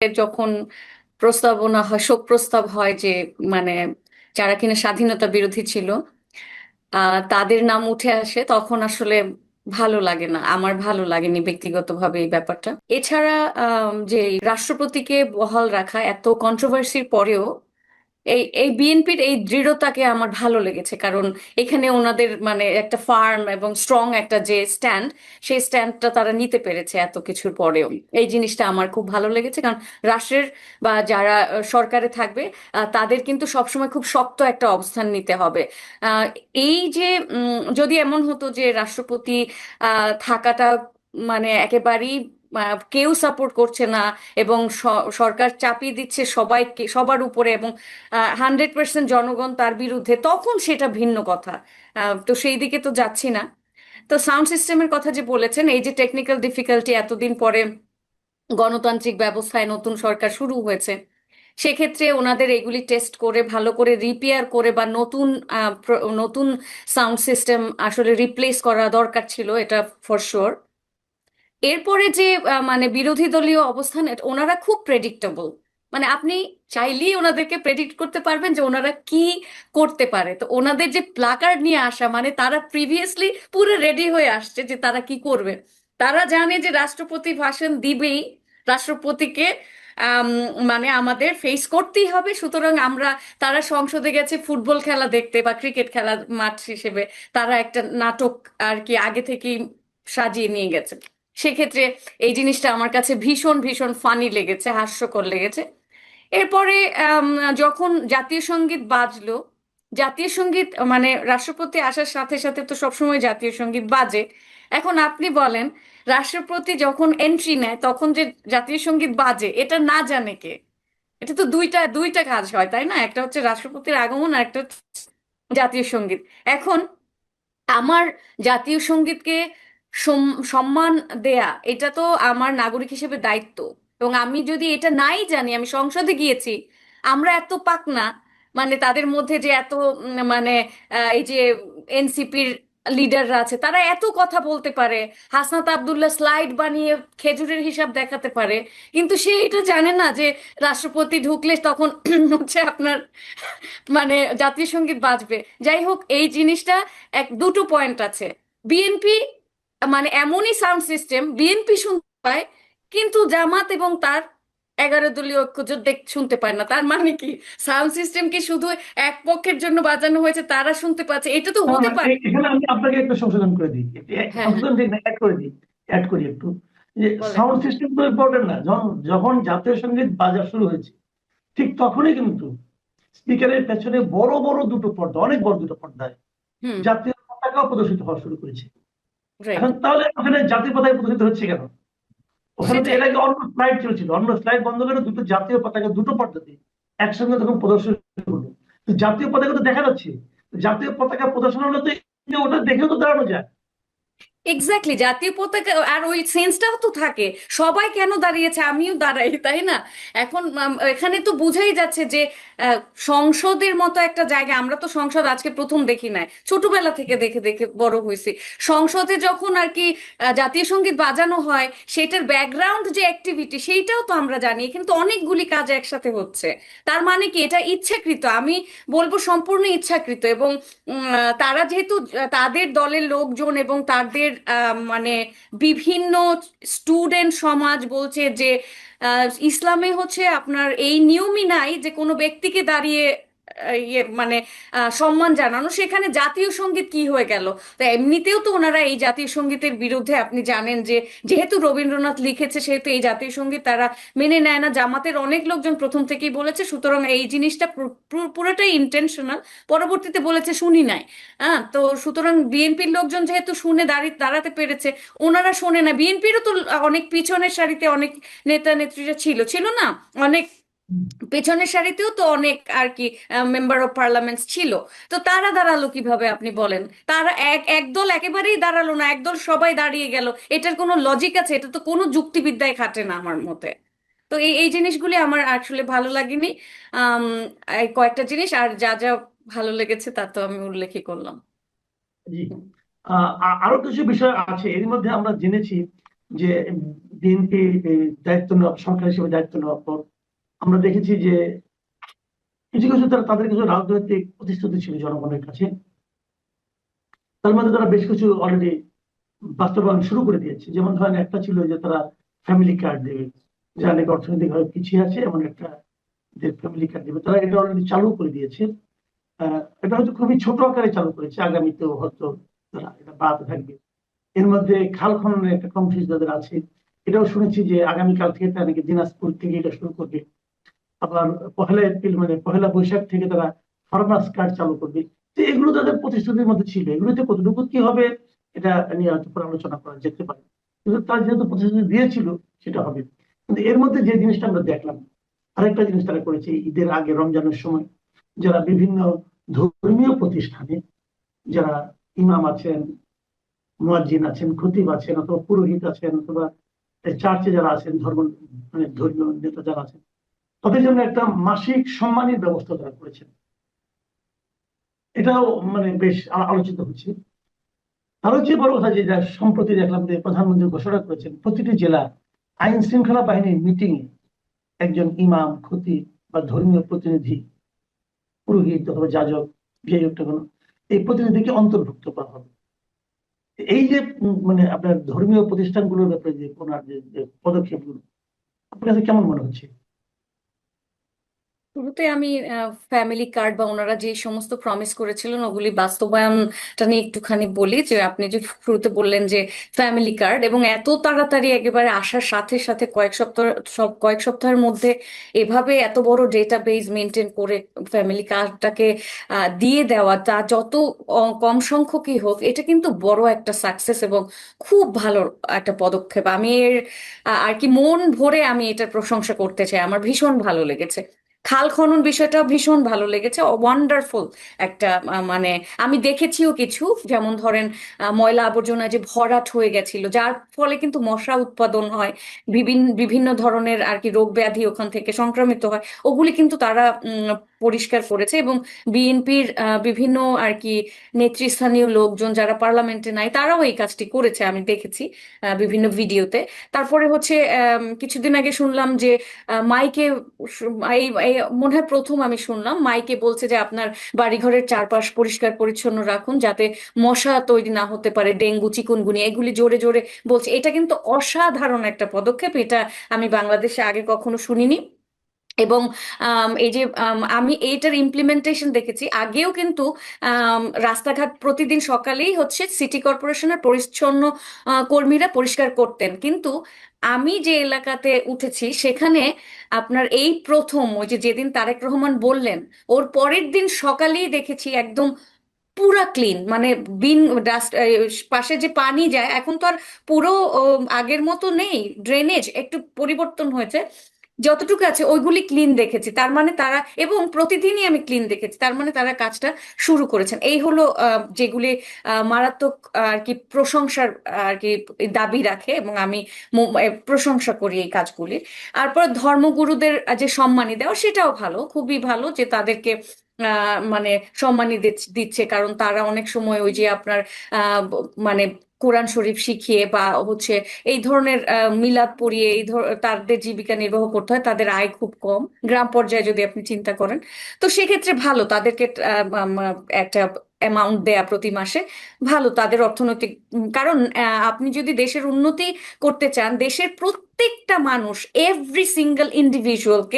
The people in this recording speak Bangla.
যখন প্রস্তাবনা হয়, শোক প্রস্তাব হয় যে মানে যারা কিনা স্বাধীনতা বিরোধী ছিল তাদের নাম উঠে আসে, তখন আসলে ভালো লাগে না, আমার ভালো লাগেনি ব্যক্তিগতভাবে এই ব্যাপারটা। এছাড়া যে রাষ্ট্রপতিকে বহাল রাখা এত কন্ট্রোভার্সির পরেও এই এই বিএনপির এই দৃঢ়তাকে আমার ভালো লেগেছে, কারণ এখানে ওনাদের মানে একটা ফার্ম এবং স্ট্রং একটা যে স্ট্যান্ড, সেই স্ট্যান্ডটা তারা নিতে পেরেছে এত কিছুর পরেও। এই জিনিসটা আমার খুব ভালো লেগেছে, কারণ রাষ্ট্রের বা যারা সরকারে থাকবে তাদের কিন্তু সবসময় খুব শক্ত একটা অবস্থান নিতে হবে। আহ, এই যে যদি এমন হতো যে রাষ্ট্রপতি থাকাটা মানে একেবারেই কেউ সাপোর্ট করছে না এবং সরকার চাপিয়ে দিচ্ছে সবাইকে, সবার উপরে, এবং 100% জনগণ তার বিরুদ্ধে, তখন সেটা ভিন্ন কথা। তো সেই দিকে তো যাচ্ছি না। তো সাউন্ড সিস্টেমের কথা যে বলেছেন, এই যে টেকনিক্যাল ডিফিকাল্টি এতদিন পরে গণতান্ত্রিক ব্যবস্থায় নতুন সরকার শুরু হয়েছে, সেক্ষেত্রে ওনাদের এগুলি টেস্ট করে ভালো করে রিপেয়ার করে বা নতুন নতুন সাউন্ড সিস্টেম আসলে রিপ্লেস করা দরকার ছিল, এটা ফর শিওর। এরপরে যে মানে বিরোধী দলীয় অবস্থান, ওনারা খুব প্রেডিক্টেবল। মানে আপনি চাইলেই ওনাদেরকে প্রেডিক্ট করতে পারবেন যে ওনারা কি করতে পারে। তো ওনাদের যে প্লাকার্ড নিয়ে আসা, মানে তারা প্রিভিয়াসলি পুরো রেডি হয়ে আসছে যে তারা কি করবে। তারা জানে যে রাষ্ট্রপতি ভাষণ দিবেই, রাষ্ট্রপতিকে আম, মানে আমাদের ফেস করতেই হবে, সুতরাং আমরা, তারা সংসদে গেছে ফুটবল খেলা দেখতে বা ক্রিকেট খেলার মাঠ হিসেবে, তারা একটা নাটক আর কি আগে থেকেই সাজিয়ে নিয়ে গেছে। সেক্ষেত্রে এই জিনিসটা আমার কাছে ভীষণ ভীষণ ফানি লেগেছে, হাস্যকর লেগেছে। এরপরে আম, যখন জাতীয় সঙ্গীত বাজলো, জাতীয় সঙ্গীত মানে রাষ্ট্রপতি আসার সাথে সাথে তো সবসময় জাতীয় সঙ্গীত বাজে। এখন আপনি বলেন, রাষ্ট্রপতি যখন এন্ট্রি নেয় তখন যে জাতীয় সঙ্গীত বাজে, এটা না জানে কে? এটা তো দুইটা দুইটা কাজ হয়, তাই না? একটা হচ্ছে রাষ্ট্রপতির আগমন আর একটা হচ্ছে জাতীয় সঙ্গীত। এখন আমার জাতীয় সঙ্গীতকে সম্মান দেয়া, এটা তো আমার নাগরিক হিসেবে দায়িত্ব। এবং আমি যদি এটা নাই জানি, আমি সংসদে গিয়েছি, আমরা এত পাকনা, মানে তাদের মধ্যে যে এত মানে এই যে এনসিপির লিডাররা আছে, তারা এত কথা বলতে পারে, হাসনাত আব্দুল্লাহ স্লাইড বানিয়ে খেজুরের হিসাব দেখাতে পারে, কিন্তু সে এটা জানে না যে রাষ্ট্রপতি ঢুকলে তখন হচ্ছে আপনার মানে জাতীয় সঙ্গীত বাজবে। যাই হোক, এই জিনিসটা দুটো পয়েন্ট আছে। বিএনপি মানে এমনই সাউন্ড সিস্টেম, বিএনপি শুনতে পায় কিন্তু জামাত এবং তার 11 দলীয় ঐক্যজোট শুনতে পায় না। তার মানে কি, সাউন্ড সিস্টেম কি শুধু এক পক্ষের জন্য বাজানো হয়েছে, তারা শুনতে পাচ্ছে? এটা তো না, হতে না, পারে। এখানে আমি আপনাকে একটু সংশোধন করে দিই, হ্যাঁ, হ্যাঁ, সংশোধন ঠিক না, অ্যাড করে দিই, অ্যাড করি একটু। যে বলেন। সাউন্ড সিস্টেম তো ইম্পর্টেন্ট না, যখন যখন জাতীয় সঙ্গীত বাজা শুরু হয়েছে ঠিক তখনই কিন্তু স্পিকারের পেছনে বড় বড় দুটো পর্দা, অনেক বড় দুটো পর্দায় হুম। জাতীয় পতাকাও প্রদর্শিত হওয়া শুরু করেছে। রাইট। এখন তাহলে ওখানে জাতীয় পতাকা প্রদর্শিত হচ্ছে কেন? ওখানে তো সেটাই। এর আগে অন্য স্লাইড চলছিল, অন্য স্লাইড বন্ধ করে দুটো জাতীয় পতাকা দুটো পর্দাতে একসঙ্গে তখন প্রদর্শন হলো। তো জাতীয় পতাকা তো দেখা যাচ্ছে, জাতীয় পতাকা প্রদর্শন হলে তো ওটা দেখেও তো দাঁড়ানো যায়। এক্স্যাক্টলি, জাতীয় পতাকা আর ওই সেন্সটাও তো থাকে। সবাই কেন দাঁড়িয়েছে, আমিও দাঁড়াই, তাই না? এখন এখানে তো বোঝাই যাচ্ছে যে আহ, সংসদের মতো একটা জায়গা, আমরা তো সংসদ আজকে প্রথম দেখি নাই, ছোটবেলা থেকে দেখে দেখে বড় হয়েছি। সংসদে যখন আর কি জাতীয় সঙ্গীত বাজানো হয়, সেটার ব্যাকগ্রাউন্ড যে অ্যাক্টিভিটি, সেইটাও তো আমরা জানি। এখানে তো অনেকগুলি কাজ একসাথে হচ্ছে। তার মানে কি, এটা ইচ্ছাকৃত, আমি বলবো সম্পূর্ণ ইচ্ছাকৃত। এবং তারা যেহেতু তাদের দলের লোকজন এবং তাদের মানে বিভিন্ন স্টুডেন্ট সমাজ বলছে যে ইসলামে হচ্ছে আপনার এই নিয়মই নাই যে কোনো ব্যক্তিকে দাঁড়িয়ে ইয়ে মানে সম্মান জানানো, সেখানে জাতীয় সঙ্গীত কি হয়ে গেল? তো এমনিতেও তো ওনারা এই জাতীয় সঙ্গীতের বিরুদ্ধে, আপনি জানেন যে যেহেতু রবীন্দ্রনাথ লিখেছে সেহেতু এই জাতীয় সঙ্গীত তারা মেনে নেয় না। জামাতের অনেক লোকজন প্রথম থেকেই বলেছে, সুতরাং এই জিনিসটা পুরোটাই ইন্টেনশনাল। পরবর্তীতে বলেছে শুনি নাই। হ্যাঁ, তো সুতরাং বিএনপির লোকজন যেহেতু শুনে দাঁড়াতে পেরেছে, ওনারা শোনে না। বিএনপিরও তো অনেক পিছনের সারিতে অনেক নেতা নেত্রীরা ছিল, ছিল না? অনেক পেছনের সারিতেও তো অনেক আর কি মেম্বার অফ পার্লামেন্ট ছিল। তো তারা দাঁড়ালো কিভাবে আপনি বলেন? তারা একদল একেবারেই দাঁড়ালো না, একদল সবাই দাঁড়িয়ে গেল। এটার কোনো লজিক আছে? এটা তো কোনো যুক্তিবিদ্যায় খাটে না আমার মতে। তো এই এই জিনিসগুলি আমার আসলে ভালো লাগেনি। আম, এই কয়েকটা জিনিস, আর যা যা ভালো লেগেছে তা তো আমি উল্লেখই করলাম। জি। আরো কিছু বিষয় আছে, এর মধ্যে আমরা জেনেছি যে বিএনপি দায়িত্ব নেওয়া, সরকার হিসেবে দায়িত্ব নেওয়ার পর আমরা দেখেছি যে কিছু কিছু তাদের কিছু রাজনৈতিক প্রতিশ্রুতি ছিল জনগণের কাছে, তার মধ্যে তারা বেশ কিছু অলরেডি বাস্তবায়ন শুরু করে দিয়েছে। যেমন ধরেন একটা ছিল যে তারা ফ্যামিলি কার্ড দেবে, যারা নাকি অর্থনৈতিকভাবে পিছিয়ে আছে এমন একটা ফ্যামিলি কার্ড দেবে, তারা এটা অলরেডি চালু করে দিয়েছে। এটা হয়তো খুবই ছোট আকারে চালু করেছে, আগামীতেও হয়তো তারা এটা বাড়াতে থাকবে। এর মধ্যে খাল খননের একটা কর্মসূচি যাদের আছে, এটাও শুনেছি যে আগামীকাল থেকে তারা নাকি দিনাজপুর থেকে এটা শুরু করবে। আবার পহেলা এপ্রিল মানে পহেলা বৈশাখ থেকে তারা ফার্মার্স কার্ড চালু করবে। তো এগুলো তাদের প্রতিশ্রুতির মধ্যে ছিল, এগুলোতে কতটুকু কি হবে এটা নিয়ে হয়তো পরে আলোচনা করা যেতে পারে, কিন্তু তারা যেহেতু প্রতিশ্রুতি দিয়েছিল সেটা হবে। কিন্তু এর মধ্যে যে জিনিসটা আমরা দেখলাম, আরেকটা জিনিস তারা করেছে ঈদের আগে রমজানের সময়, যারা বিভিন্ন ধর্মীয় প্রতিষ্ঠানে যারা ইমাম আছেন, মুয়াজ্জিন আছেন, খতিব আছেন, অথবা পুরোহিত আছেন, অথবা চার্চে যারা আছেন, মানে ধর্মীয় নেতা যারা আছেন, তাদের জন্য একটা মাসিক সম্মানের ব্যবস্থা তারা করেছেন। এটাও মানে বেশ আলোচিত হচ্ছে। আরো যে বড় কথা, যে যা সম্প্রতি দেখলাম যে প্রধানমন্ত্রী ঘোষণা করেছেন প্রতিটি জেলা আইন শৃঙ্খলা বাহিনীর মিটিং এ একজন ইমাম, খতিব বা ধর্মীয় প্রতিনিধি, পুরোহিত অথবা যাজক, যাই হোক না কেন, এই প্রতিনিধিকে অন্তর্ভুক্ত করা হবে। এই যে মানে আপনার ধর্মীয় প্রতিষ্ঠানগুলোর ব্যাপারে যে ওনার যে পদক্ষেপগুলো, আপনার কাছে কেমন মনে হচ্ছে? শুরুতে আমি ফ্যামিলি কার্ড বা ওনারা যে সমস্ত প্রমিস করেছিলেন ওগুলি বাস্তবায়নটা নিয়ে একটুখানি বলি। যে আপনি যে শুরুতে বললেন যে ফ্যামিলি কার্ড, এবং এত তাড়াতাড়ি একেবারে আসার সাথে সাথে কয়েক সপ্তাহের মধ্যে এভাবে এত বড় ডেটাবেজ মেনটেন করে ফ্যামিলি কার্ডটাকে দিয়ে দেওয়া, তা যত কম সংখ্যকই হোক, এটা কিন্তু বড় একটা সাকসেস এবং খুব ভালো একটা পদক্ষেপ। আমি এর আর কি মন ভরে আমি এটার প্রশংসা করতে চাই, আমার ভীষণ ভালো লেগেছে। খাল খনন বিষয়টা ভীষণ ভালো লেগেছে, ওয়ান্ডারফুল একটা মানে আমি দেখেছিও কিছু, যেমন ধরেন ময়লা আবর্জনা যে ভরাট হয়ে গেছিল, যার ফলে কিন্তু মশা উৎপাদন হয়, বিভিন্ন বিভিন্ন ধরনের আর কি রোগ ব্যাধি ওখান থেকে সংক্রমিত হয়, ওগুলি কিন্তু তারা পরিষ্কার করেছে। এবং বিএনপির বিভিন্ন আর কি নেতৃস্থানীয় লোকজন যারা পার্লামেন্টে নাই, তারাও এই কাজটি করেছে, আমি দেখেছি বিভিন্ন ভিডিওতে। তারপরে হচ্ছে কিছুদিন আগে শুনলাম যে মাইকে এই মনে হয় প্রথম আমি শুনলাম মাইকে বলছে যে আপনার বাড়িঘরের চারপাশ পরিষ্কার পরিচ্ছন্ন রাখুন, যাতে মশা তৈরি না হতে পারে, ডেঙ্গু, চিকুনগুনিয়া, এগুলি জোরে জোরে বলছে। এটা কিন্তু অসাধারণ একটা পদক্ষেপ, এটা আমি বাংলাদেশে আগে কখনো শুনিনি। এবং এই যে আমি এইটার ইমপ্লিমেন্টেশন দেখেছি আগেও কিন্তু। রাস্তাঘাট প্রতিদিন সকালেই হচ্ছে সিটি কর্পোরেশনের পরিচ্ছন্ন কর্মীরা পরিষ্কার করতেন, কিন্তু আমি যে এলাকাতে উঠেছি সেখানে আপনার এই প্রথম ওই যে যেদিন তারেক রহমান বললেন, ওর পরের দিন সকালেই দেখেছি একদম পুরা ক্লিন, মানে বিন ডাস্ট, পাশে যে পানি যায় এখন তো আর পুরো আগের মতো নেই, ড্রেনেজ একটু পরিবর্তন হয়েছে, যতটুকু আছে ওইগুলি ক্লিন দেখেছি। তার মানে তারা, এবং প্রতিদিনই আমি ক্লিন দেখেছি, তার মানে তারা কাজটা শুরু করেছেন। এই হলো যেগুলি মারাত্মক আর কি প্রশংসার আর কি দাবি রাখে, এবং আমি প্রশংসা করি এই কাজগুলি। তারপর ধর্মগুরুদের যে সম্মানী দেওয়া, সেটাও ভালো, খুবই ভালো যে তাদেরকে মানে সম্মানী দিচ্ছে, কারণ তারা অনেক সময় ওই যে আপনার মানে কোরআন শরীফ শিখিয়ে বা হচ্ছে এই ধরনের মিলাদ পড়িয়ে তাদের জীবিকা নির্বাহ করতে হয়, তাদের আয় খুব কম গ্রাম পর্যায়ে যদি আপনি চিন্তা করেন। তো সেক্ষেত্রে ভালো তাদেরকে একটা অ্যামাউন্ট দেয়া প্রতি মাসে, ভালো তাদের অর্থনৈতিক কারণ আপনি যদি দেশের উন্নতি করতে চান, দেশের প্রত্যেকটা মানুষ, এভরি সিঙ্গেল ইন্ডিভিজুয়ালকে